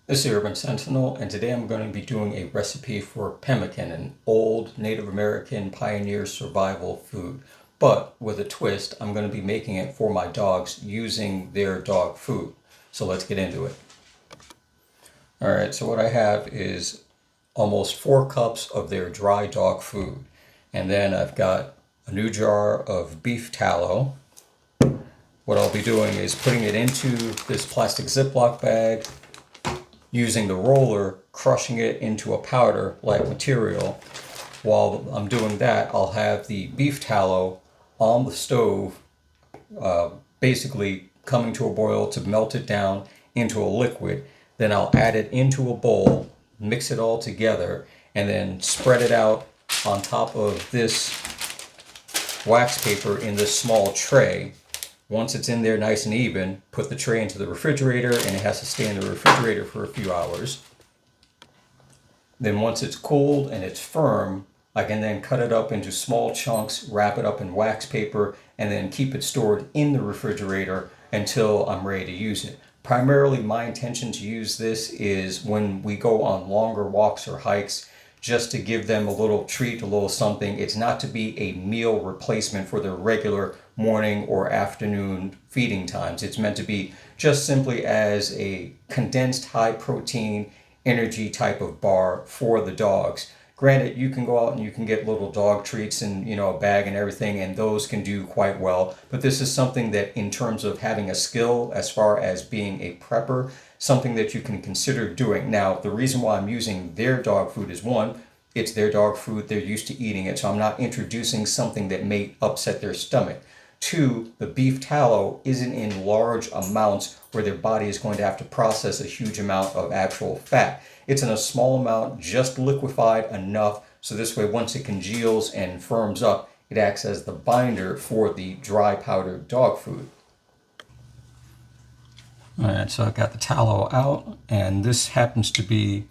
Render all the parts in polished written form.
This is Urban Sentinel, and today I'm going to be doing a recipe for pemmican, an old Native American pioneer survival food. But with a twist, I'm going to be making it for my dogs using their dog food. So let's get into it. Alright, so what I have is almost 4 cups of their dry dog food. And then I've got a new jar of beef tallow. What I'll be doing is putting it into this plastic Ziploc bag, using the roller, crushing it into a powder-like material. While I'm doing that, I'll have the beef tallow on the stove, basically coming to a boil to melt it down into a liquid. Then I'll add it into a bowl, mix it all together, and then spread it out on top of this wax paper in this small tray. Once it's in there nice and even, put the tray into the refrigerator, and it has to stay in the refrigerator for a few hours. Then once it's cooled and it's firm, I can then cut it up into small chunks, wrap it up in wax paper, and then keep it stored in the refrigerator until I'm ready to use it. Primarily, my intention to use this is when we go on longer walks or hikes, just to give them a little treat, a little something. It's not to be a meal replacement for their regular morning or afternoon feeding times. It's meant to be just simply as a condensed high protein energy type of bar for the dogs. Granted, you can go out and you can get little dog treats and a bag and everything, and those can do quite well. But this is something that, in terms of having a skill as far as being a prepper, something that you can consider doing. Now, the reason why I'm using their dog food is, one, it's their dog food, they're used to eating it, so I'm not introducing something that may upset their stomach. Two, the beef tallow isn't in large amounts where their body is going to have to process a huge amount of actual fat. It's in a small amount, just liquefied enough, so this way once it congeals and firms up, it acts as the binder for the dry powdered dog food. Alright, so I've got the tallow out, and this happens to be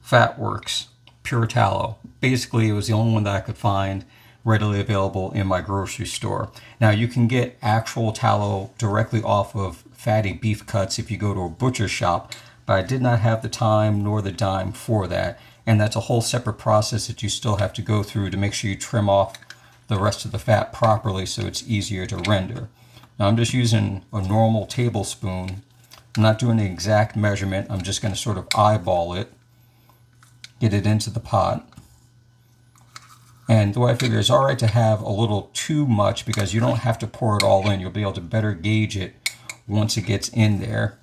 Fatworks Pure Tallow. Basically, it was the only one that I could find readily available in my grocery store. Now, you can get actual tallow directly off of fatty beef cuts if you go to a butcher shop, but I did not have the time nor the dime for that, and that's a whole separate process that you still have to go through to make sure you trim off the rest of the fat properly so it's easier to render. Now, I'm just using a normal tablespoon. I'm not doing the exact measurement. I'm just going to sort of eyeball it, get it into the pot. And the way I figure it's all right to have a little too much, because you don't have to pour it all in. You'll be able to better gauge it once it gets in there.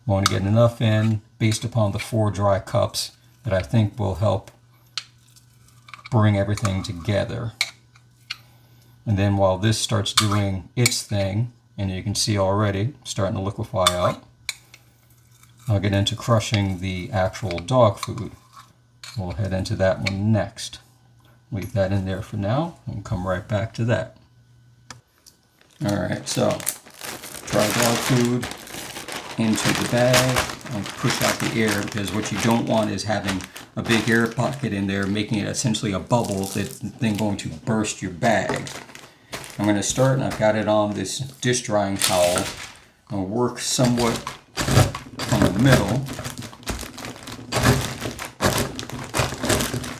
I want to get enough in based upon the 4 dry cups that I think will help bring everything together. And then while this starts doing its thing, and you can see already starting to liquefy up, I'll get into crushing the actual dog food. We'll head into that one next. Leave that in there for now and come right back to that. Alright, so dry dog food into the bag and push out the air, because what you don't want is having a big air pocket in there, making it essentially a bubble that's then going to burst your bag. I'm going to start, and I've got it on this dish drying towel. I'll work somewhat from the middle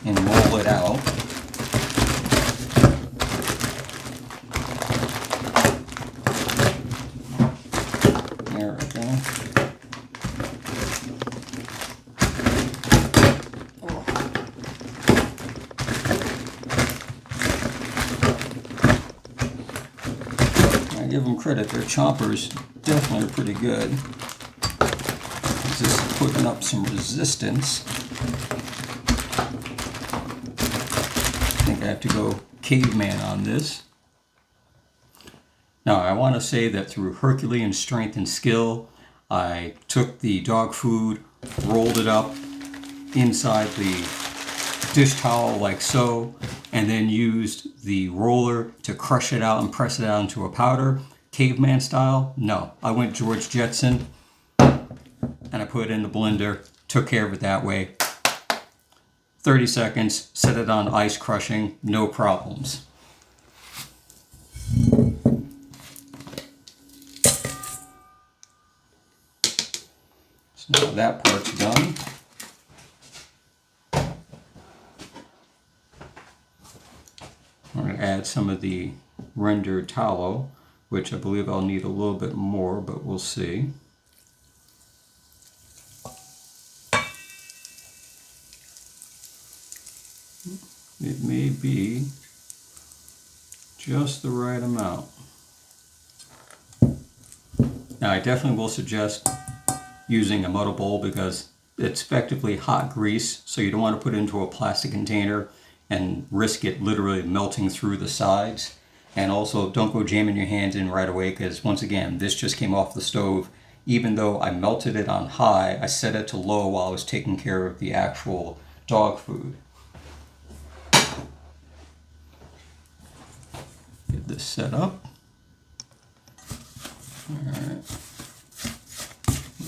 and roll it out. There we go. I give them credit, their chompers definitely are pretty good. It's just putting up some resistance. I think I have to go caveman on this. Now, I want to say that through Herculean strength and skill, I took the dog food, rolled it up inside the dish towel like so, and then used the roller to crush it out and press it out into a powder. Caveman style? No. I went George Jetson, and I put it in the blender, took care of it that way. 30 seconds, set it on ice crushing, no problems. So now that part's done. I'm going to add some of the rendered tallow, which I believe I'll need a little bit more, but we'll see. It may be just the right amount. Now I definitely will suggest using a metal bowl because it's effectively hot grease, so you don't want to put it into a plastic container and risk it literally melting through the sides. And also don't go jamming your hands in right away, because once again, this just came off the stove. Even though I melted it on high, I set it to low while I was taking care of the actual dog food. Get this set up. Alright.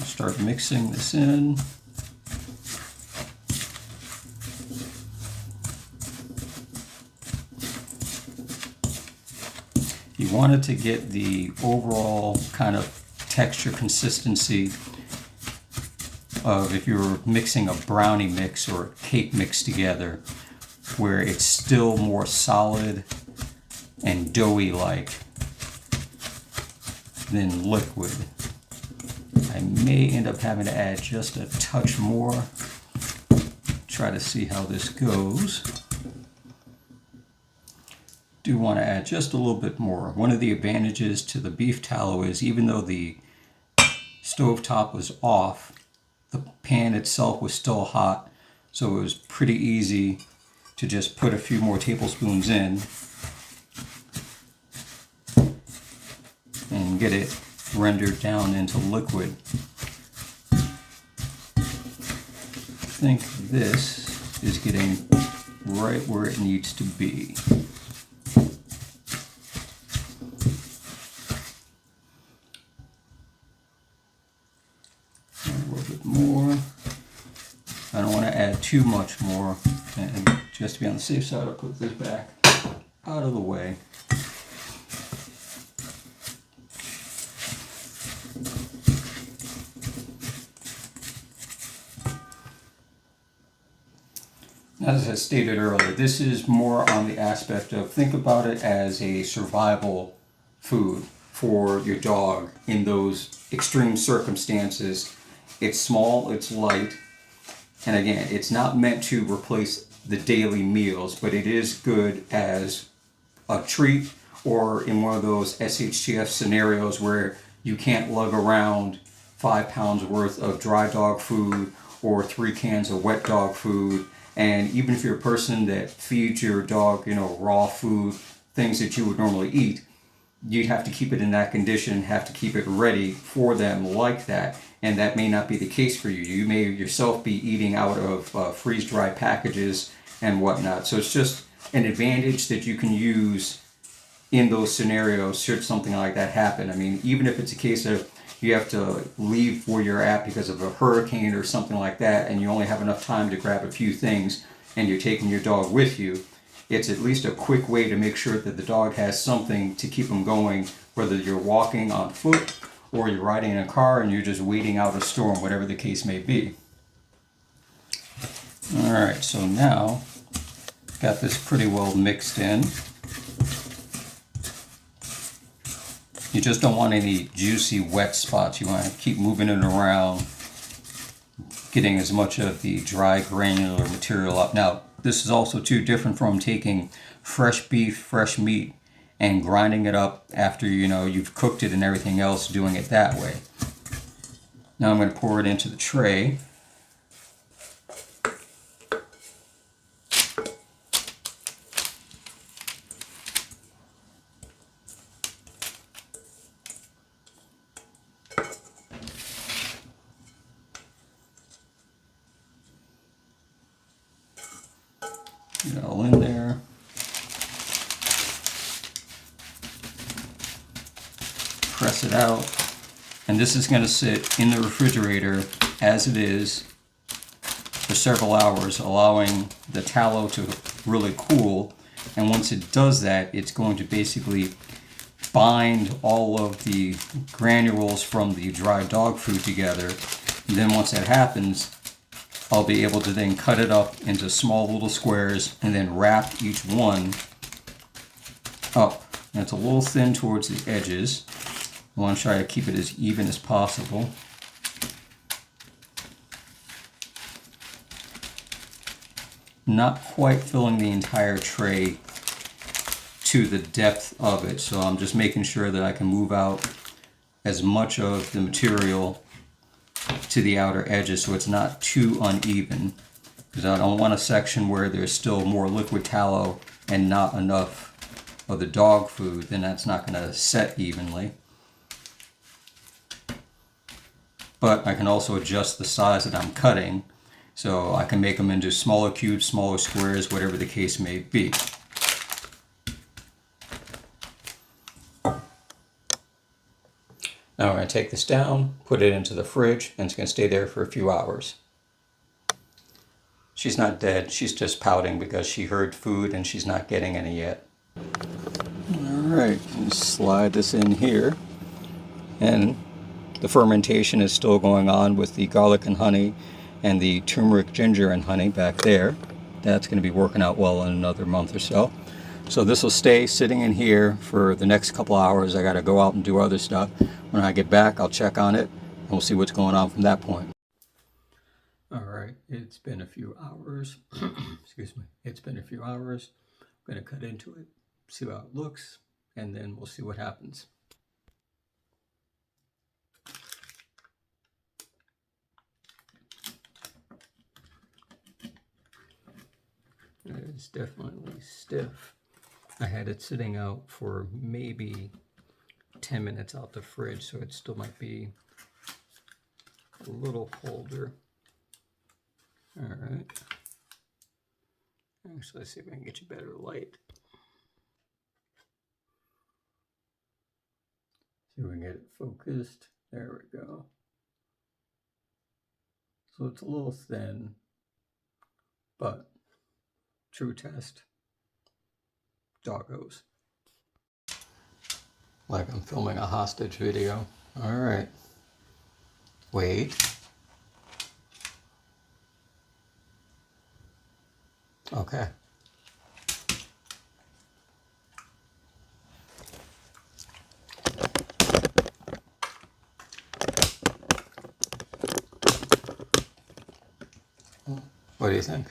Start mixing this in. You wanted to get the overall kind of texture consistency of if you were mixing a brownie mix or a cake mix together, where it's still more solid and doughy like than liquid. I may end up having to add just a touch more. Try to see how this goes. Do want to add just a little bit more. One of the advantages to the beef tallow is even though the stove top was off, the pan itself was still hot, so it was pretty easy to just put a few more tablespoons in and get it rendered down into liquid. I think this is getting right where it needs to be. A little bit more. I don't want to add too much more, and just to be on the safe side, I'll put this back out of the way. As I stated earlier, this is more on the aspect of, think about it as a survival food for your dog in those extreme circumstances. It's small, it's light, and again, it's not meant to replace the daily meals, but it is good as a treat or in one of those SHTF scenarios where you can't lug around 5 pounds worth of dry dog food or 3 cans of wet dog food. And even if you're a person that feeds your dog, raw food, things that you would normally eat, you'd have to keep it in that condition, have to keep it ready for them like that. And that may not be the case for you. You may yourself be eating out of freeze-dried packages and whatnot. So it's just an advantage that you can use in those scenarios should something like that happen. I mean, even if it's a case of you have to leave where you're at because of a hurricane or something like that, and you only have enough time to grab a few things, and you're taking your dog with you, it's at least a quick way to make sure that the dog has something to keep them going, whether you're walking on foot or you're riding in a car and you're just waiting out a storm, whatever the case may be. Alright, so now got this pretty well mixed in. You just don't want any juicy wet spots. You want to keep moving it around, getting as much of the dry granular material up. Now, this is also too different from taking fresh beef, fresh meat, and grinding it up after you've cooked it and everything else, doing it that way. Now I'm going to pour it into the tray. Get it all in there. Press it out. And this is going to sit in the refrigerator as it is for several hours, allowing the tallow to really cool. And once it does that, it's going to basically bind all of the granules from the dry dog food together And then once that happens, I'll be able to then cut it up into small little squares and then wrap each one up. And it's a little thin towards the edges. I want to try to keep it as even as possible. Not quite filling the entire tray to the depth of it, so I'm just making sure that I can move out as much of the material to the outer edges so it's not too uneven, because I don't want a section where there's still more liquid tallow and not enough of the dog food. Then that's not going to set evenly. But I can also adjust the size that I'm cutting, so I can make them into smaller cubes, smaller squares, whatever the case may be. Now we're going to take this down, put it into the fridge, and it's going to stay there for a few hours. She's not dead, she's just pouting because she heard food and she's not getting any yet. Alright, slide this in here. And the fermentation is still going on with the garlic and honey and the turmeric, ginger, and honey back there. That's going to be working out well in another month or so. So this will stay sitting in here for the next couple hours. I got to go out and do other stuff. When I get back, I'll check on it and we'll see what's going on from that point. Alright, it's been a few hours. Excuse me. It's been a few hours. I'm going to cut into it, see how it looks, and then we'll see what happens. It's definitely stiff. I had it sitting out for maybe 10 minutes out the fridge, so it still might be a little colder. Alright. Actually, let's see if I can get you better light. See if we can get it focused. There we go. So it's a little thin, but true test. Doggos. Like I'm filming a hostage video. Alright. Wait. Okay. What do you think?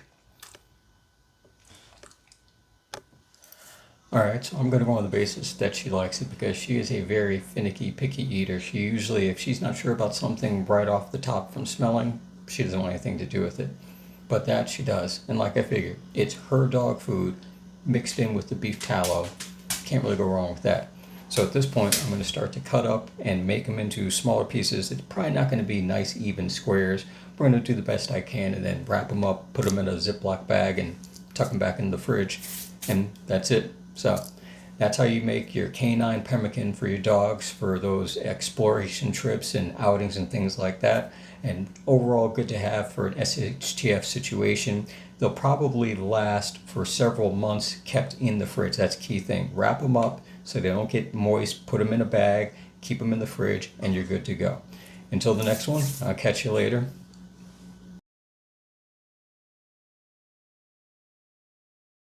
Alright, so I'm going to go on the basis that she likes it because she is a very finicky, picky eater. She usually, if she's not sure about something right off the top from smelling, she doesn't want anything to do with it. But that she does. And like I figured, it's her dog food mixed in with the beef tallow. Can't really go wrong with that. So at this point, I'm going to start to cut up and make them into smaller pieces. It's probably not going to be nice, even squares. We're going to do the best I can and then wrap them up, put them in a Ziploc bag, and tuck them back in the fridge. And that's it. So that's how you make your canine pemmican for your dogs for those exploration trips and outings and things like that. And overall good to have for an SHTF situation. They'll probably last for several months kept in the fridge. That's a key thing. Wrap them up so they don't get moist, put them in a bag, keep them in the fridge, and you're good to go. Until the next one, I'll catch you later.